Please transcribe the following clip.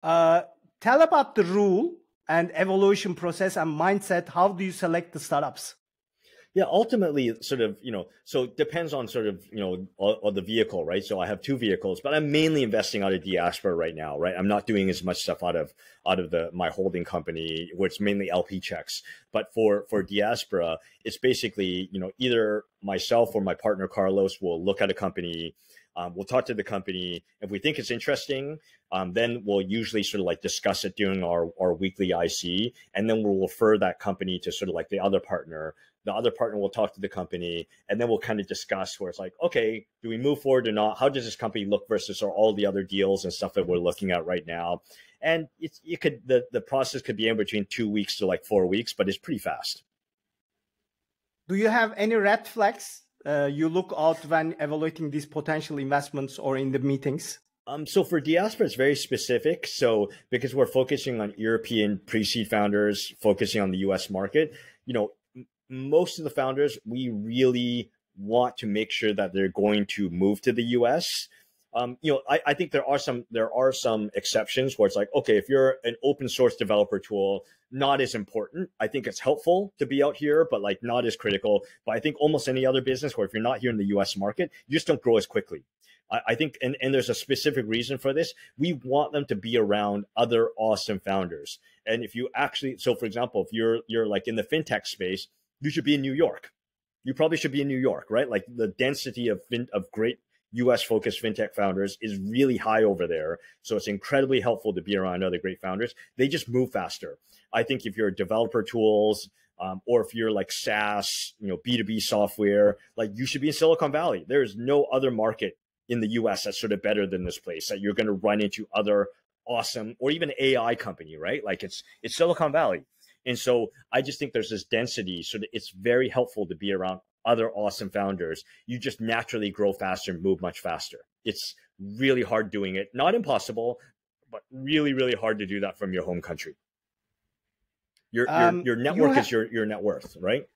Uh, Tell about the rule and evaluation process and mindset. How do you select the startups? Yeah, ultimately, sort of, so it depends on sort of, on the vehicle, right? So I have two vehicles, but I'm mainly investing out of diaspora right now, right? I'm not doing as much stuff out of my holding company, where it's mainly LP checks. But for diaspora, it's basically, either myself or my partner Carlos will look at a company. We'll talk to the company. If we think it's interesting, then we'll usually sort of like discuss it during our weekly IC, and then we'll refer that company to sort of like the other partner. The other partner will talk to the company, and then we'll kind of discuss where it's like, okay, do we move forward or not? How does this company look versus all the other deals and stuff that we're looking at right now? And the process could be in between 2 weeks to like 4 weeks, but it's pretty fast. Do you have any red flags you look out when evaluating these potential investments or in the meetings? So for diaspora, it's very specific. So because we're focusing on European pre-seed founders, focusing on the US market, most of the founders, we really want to make sure that they're going to move to the US. I think there are some exceptions where it's like, okay, if you're an open source developer tool, not as important. I think it's helpful to be out here, but like not as critical. But I think almost any other business where if you're not here in the US market, you just don't grow as quickly. I think, and there's a specific reason for this. We want them to be around other awesome founders. And if you actually, so for example, if you're like in the fintech space, you should be in New York. You probably should be in New York, right? Like the density of great US focused fintech founders is really high over there. So it's incredibly helpful to be around other great founders. They just move faster. I think if you're developer tools, or if you're like SaaS, B2B software, like you should be in Silicon Valley. There's no other market in the US that's sort of better than this place that you're going to run into other awesome, or even AI company, right? Like it's Silicon Valley. And so I just think there's this density. So that it's very helpful to be around other awesome founders. You just naturally grow faster and move much faster. It's really hard doing it. Not impossible, but really, really hard to do that from your home country. Your network is your net worth, right?